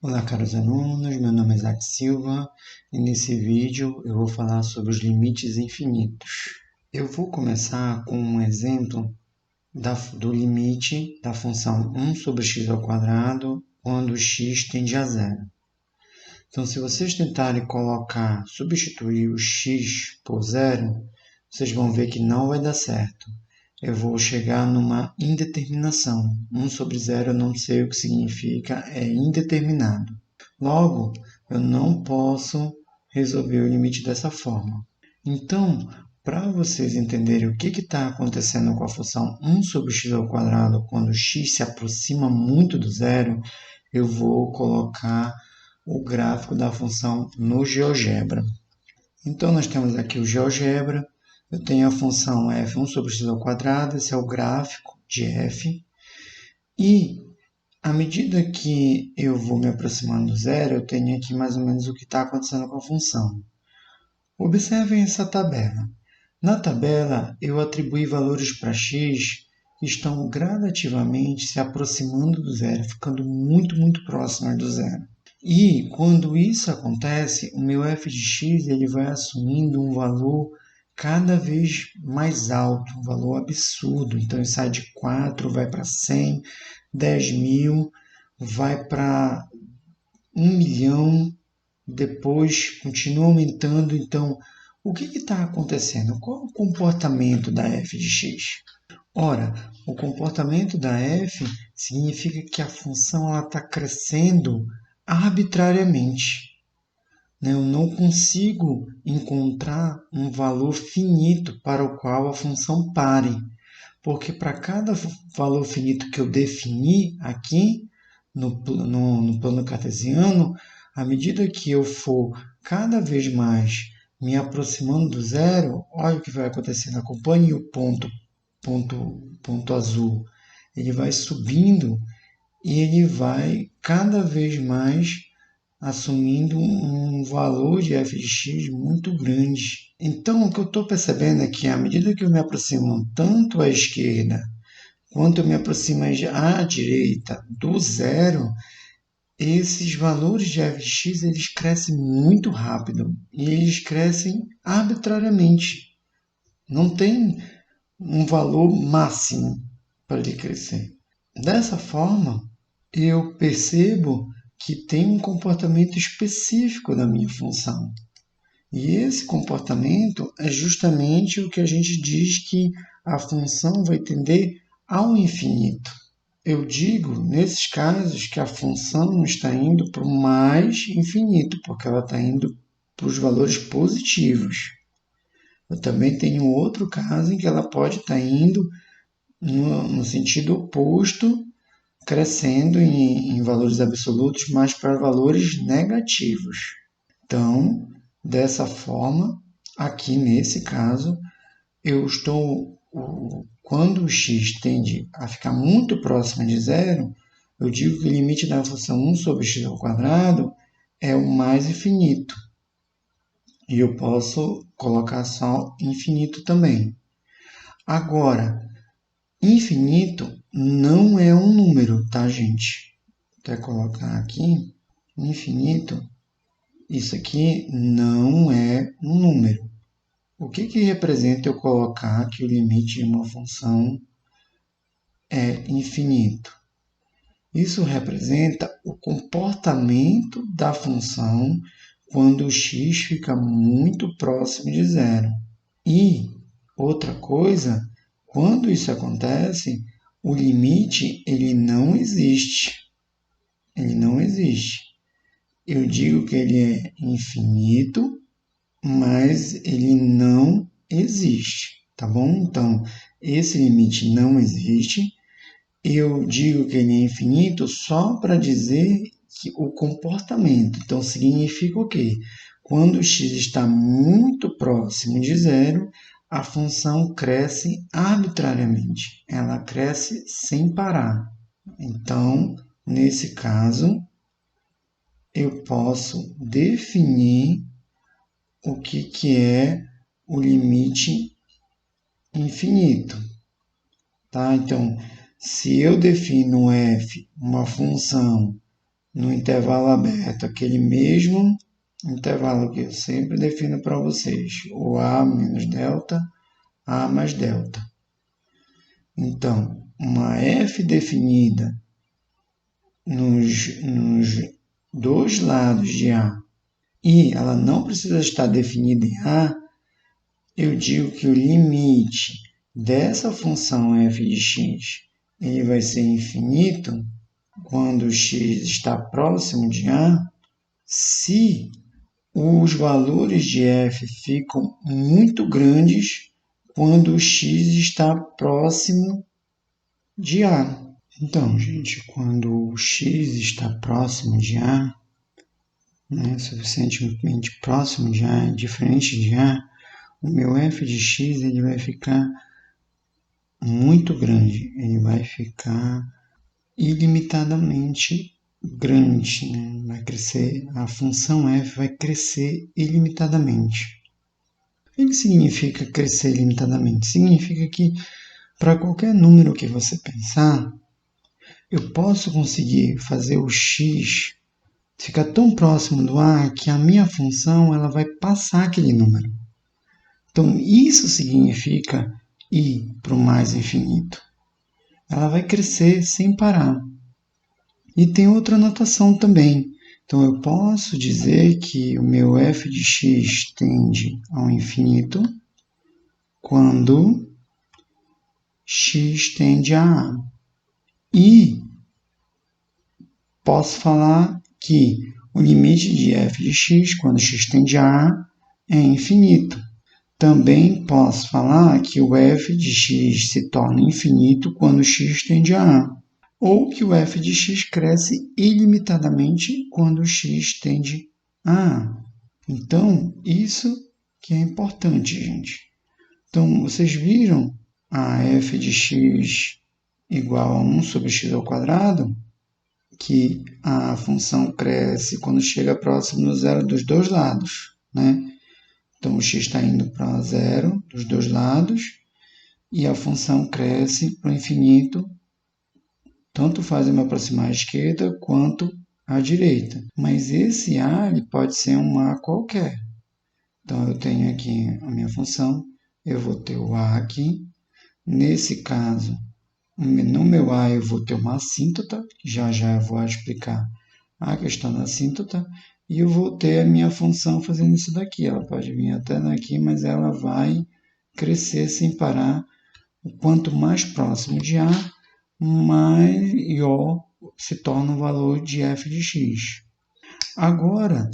Olá, caros alunos, meu nome é Isaac Silva e nesse vídeo eu vou falar sobre os limites infinitos. Eu vou começar com um exemplo do limite da função 1 sobre x ao quadrado quando x tende a zero. Então, se vocês tentarem substituir o x por zero, vocês vão ver que não vai dar certo. Eu vou chegar numa indeterminação. 1 sobre zero eu não sei o que significa, é indeterminado. Logo, eu não posso resolver o limite dessa forma. Então, para vocês entenderem o que está acontecendo com a função 1 sobre x ao quadrado quando x se aproxima muito do zero, eu vou colocar o gráfico da função no GeoGebra. Então, nós temos aqui o GeoGebra, eu tenho a função f1 sobre x ao quadrado, esse é o gráfico de f, e à medida que eu vou me aproximando do zero, eu tenho aqui mais ou menos o que está acontecendo com a função. Observem essa tabela. Na tabela, eu atribuí valores para x que estão gradativamente se aproximando do zero, ficando muito próximos do zero. E quando isso acontece, o meu f de x ele vai assumindo um valor cada vez mais alto, um valor absurdo. Então, ele sai de 4, vai para 100, 10.000, vai para 1 milhão, depois continua aumentando. Então, o que está acontecendo? Qual é o comportamento da f de x? Ora, o comportamento da f significa que a função está crescendo arbitrariamente. Eu não consigo encontrar um valor finito para o qual a função pare, porque para cada valor finito que eu defini aqui no plano cartesiano, à medida que eu for cada vez mais me aproximando do zero, olha o que vai acontecendo. Acompanhe o ponto azul. Ele vai subindo e ele vai cada vez mais assumindo um valor de f de x muito grande. Então, o que eu estou percebendo é que, à medida que eu me aproximo tanto à esquerda, quanto eu me aproximo à direita do zero, esses valores de f de x eles crescem muito rápido e eles crescem arbitrariamente. Não tem um valor máximo para ele crescer. Dessa forma, eu percebo que tem um comportamento específico da minha função. E esse comportamento é justamente o que a gente diz que a função vai tender ao infinito. Eu digo, nesses casos, que a função está indo para o mais infinito, porque ela está indo para os valores positivos. Eu também tenho outro caso em que ela pode estar indo no sentido oposto, crescendo em valores absolutos, mas para valores negativos. Então, dessa forma, aqui nesse caso, quando o x tende a ficar muito próximo de zero, eu digo que o limite da função 1 sobre x ao quadrado é o mais infinito. E eu posso colocar só infinito também. Agora, infinito não é um número, tá, gente? Vou até colocar aqui, infinito, isso aqui não é um número. O que representa eu colocar que o limite de uma função é infinito? Isso representa o comportamento da função quando o x fica muito próximo de zero. E outra coisa, quando isso acontece, o limite ele não existe. Ele não existe. Eu digo que ele é infinito, mas ele não existe, tá bom? Então, esse limite não existe. Eu digo que ele é infinito só para dizer que o comportamento. Então, significa o quê? Quando x está muito próximo de zero, a função cresce arbitrariamente. Ela cresce sem parar. Então, nesse caso, eu posso definir o que é o limite infinito. Tá? Então, se eu defino f, uma função no intervalo aberto, aquele mesmo intervalo que eu sempre defino para vocês, o A menos delta, A mais delta. Então, uma f definida nos dois lados de A e ela não precisa estar definida em A, eu digo que o limite dessa função f de x ele vai ser infinito quando x está próximo de A, se os valores de f ficam muito grandes quando x está próximo de A. Então, gente, quando o x está próximo de A, suficientemente próximo de A, diferente de A, o meu f de x ele vai ficar muito grande, ele vai ficar ilimitadamente grande, né? Vai crescer, a função f vai crescer ilimitadamente. O que significa crescer ilimitadamente? Significa que para qualquer número que você pensar, eu posso conseguir fazer o x ficar tão próximo do a que a minha função ela vai passar aquele número. Então, isso significa ir para o mais infinito. Ela vai crescer sem parar. E tem outra notação também. Então, eu posso dizer que o meu f de x tende ao infinito quando x tende a A. E posso falar que o limite de f de x quando x tende a A é infinito. Também posso falar que o f de x se torna infinito quando x tende a A. Ou que o f de x cresce ilimitadamente quando x tende a A. Então, isso que é importante, gente. Então, vocês viram a f de x igual a 1 sobre x ao quadrado, que a função cresce quando chega próximo do zero dos dois lados, né? Então, o x está indo para zero dos dois lados e a função cresce para o infinito, tanto faz eu me aproximar à esquerda quanto à direita. Mas esse a ele pode ser um a qualquer. Então, eu tenho aqui a minha função, eu vou ter o a aqui. Nesse caso, no meu a eu vou ter uma assíntota, já eu vou explicar a questão da assíntota, e eu vou ter a minha função fazendo isso daqui. Ela pode vir até daqui, mas ela vai crescer sem parar. Quanto mais próximo de A, maior se torna o valor de f de x. Agora,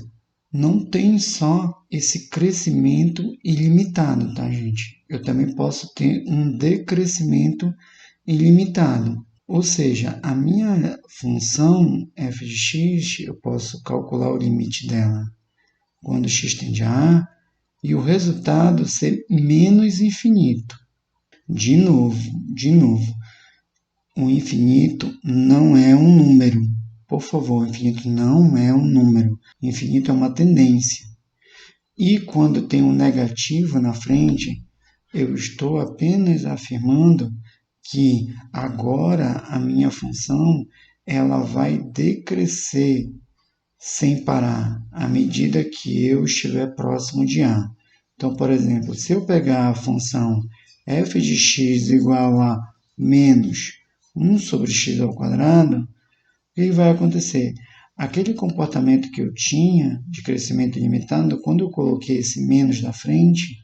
não tem só esse crescimento ilimitado, tá, gente? Eu também posso ter um decrescimento ilimitado. Ou seja, a minha função f de x, eu posso calcular o limite dela quando x tende a A e o resultado ser menos infinito. De novo, o infinito não é um número. Por favor, o infinito não é um número. O infinito é uma tendência. E quando tem um negativo na frente, eu estou apenas afirmando que agora a minha função ela vai decrescer sem parar à medida que eu estiver próximo de A. Então, por exemplo, se eu pegar a função f de x igual a menos 1 sobre x ao quadrado, o que vai acontecer? Aquele comportamento que eu tinha de crescimento ilimitado, quando eu coloquei esse menos na frente,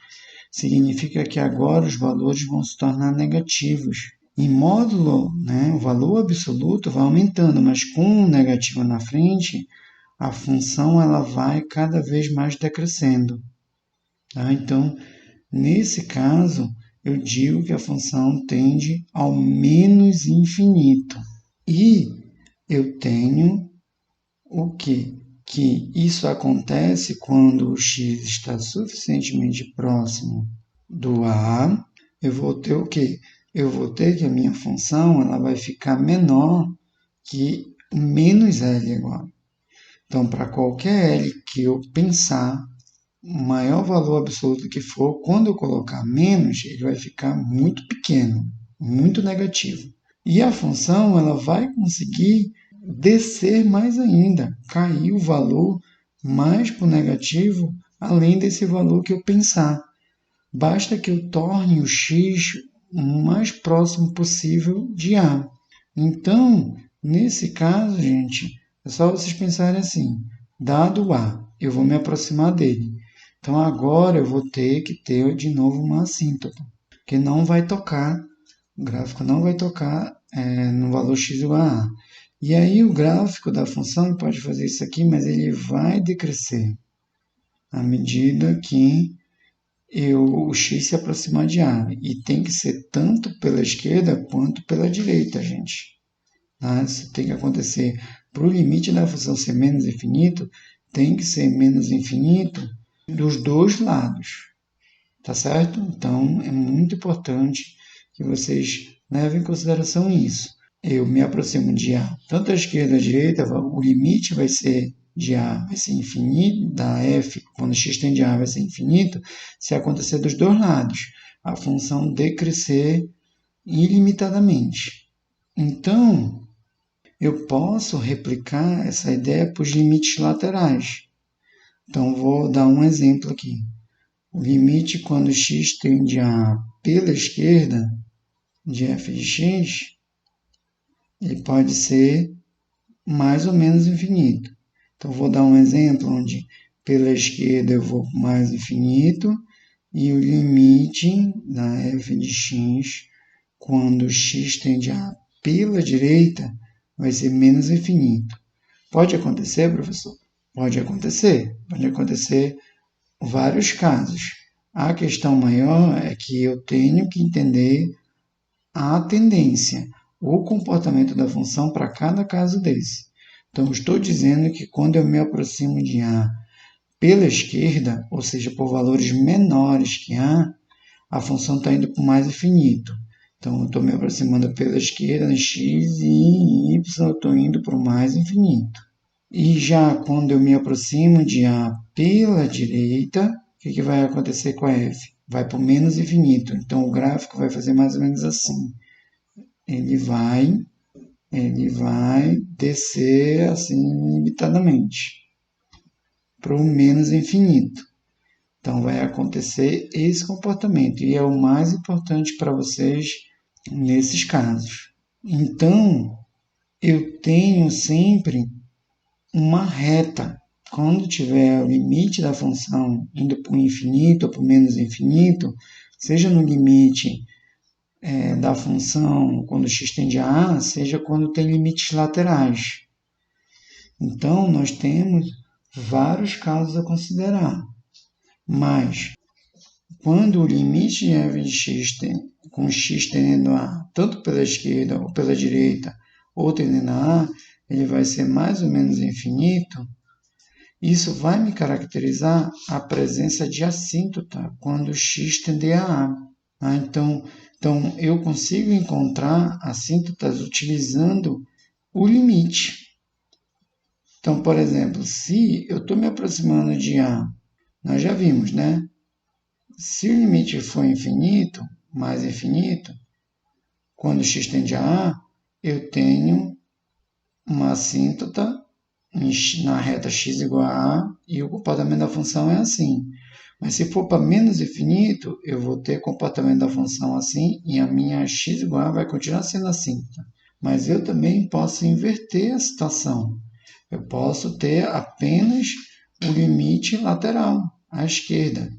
significa que agora os valores vão se tornar negativos. Em módulo, o valor absoluto vai aumentando, mas com o negativo na frente, a função ela vai cada vez mais decrescendo. Tá? Então, nesse caso, eu digo que a função tende ao menos infinito. E eu tenho o quê? Que isso acontece quando o x está suficientemente próximo do A. Eu vou ter o quê? Eu vou ter que a minha função ela vai ficar menor que menos L agora. Então, para qualquer L que eu pensar, o maior valor absoluto que for, quando eu colocar menos, ele vai ficar muito pequeno, muito negativo. E a função ela vai conseguir descer mais ainda, cair o valor mais para o negativo, além desse valor que eu pensar. Basta que eu torne o x o mais próximo possível de A. Então, nesse caso, gente, é só vocês pensarem assim, dado A, eu vou me aproximar dele. Então, agora eu vou ter que ter de novo uma assíntota, que não vai tocar, o gráfico não vai tocar no valor x igual a A. E aí o gráfico da função pode fazer isso aqui, mas ele vai decrescer à medida que o x se aproximar de A. E tem que ser tanto pela esquerda quanto pela direita, gente. Tá? Isso tem que acontecer. Para o limite da função ser menos infinito, tem que ser menos infinito dos dois lados. Tá certo? Então, é muito importante que vocês levem em consideração isso. Eu me aproximo de A, tanto à esquerda ou à direita, o limite vai ser de A, vai ser infinito, da f, quando x tende a A vai ser infinito, se acontecer dos dois lados, a função decrescer ilimitadamente. Então, eu posso replicar essa ideia para os limites laterais. Então, vou dar um exemplo aqui. O limite quando x tende a A pela esquerda de f de x, ele pode ser mais ou menos infinito. Então, vou dar um exemplo onde pela esquerda eu vou mais infinito e o limite da f de x, quando x tende a A pela direita, vai ser menos infinito. Pode acontecer, professor? Pode acontecer. Pode acontecer vários casos. A questão maior é que eu tenho que entender a tendência, o comportamento da função para cada caso desse. Então, estou dizendo que quando eu me aproximo de A pela esquerda, ou seja, por valores menores que a função está indo para o mais infinito. Então, eu estou me aproximando pela esquerda em x e em y eu estou indo para o mais infinito. E já quando eu me aproximo de A pela direita, o que vai acontecer com a f? Vai para o menos infinito. Então, o gráfico vai fazer mais ou menos assim. Ele vai descer assim limitadamente para o menos infinito. Então, vai acontecer esse comportamento. E é o mais importante para vocês nesses casos. Então, eu tenho sempre uma reta. Quando tiver o limite da função indo para o infinito ou para o menos infinito, seja no limite da função quando x tende a A, seja quando tem limites laterais. Então, nós temos vários casos a considerar. Mas, quando o limite de f de x com x tendendo a A, tanto pela esquerda ou pela direita, ou tendendo a A, ele vai ser mais ou menos infinito, isso vai me caracterizar a presença de assíntota quando x tender a A. Tá? Então, eu consigo encontrar assíntotas utilizando o limite. Então, por exemplo, se eu estou me aproximando de A, nós já vimos, né? Se o limite for infinito, mais infinito, quando x tende a A, eu tenho uma assíntota na reta x igual a A e o comportamento da função é assim. Mas se for para menos infinito, eu vou ter comportamento da função assim e a minha x igual a vai continuar sendo assíntota. Mas eu também posso inverter a situação. Eu posso ter apenas o limite lateral, à esquerda.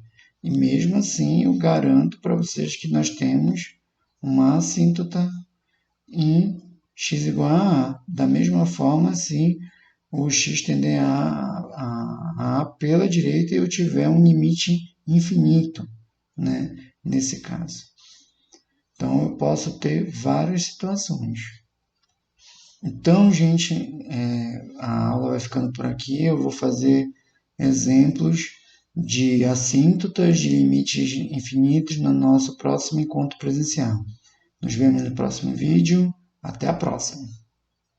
E mesmo assim eu garanto para vocês que nós temos uma assíntota em x igual a A. Da mesma forma, se o x tender a A pela direita e eu tiver um limite infinito, né, nesse caso. Então, eu posso ter várias situações. Então, gente, a aula vai ficando por aqui. Eu vou fazer exemplos de assíntotas de limites infinitos no nosso próximo encontro presencial. Nos vemos no próximo vídeo. Até a próxima!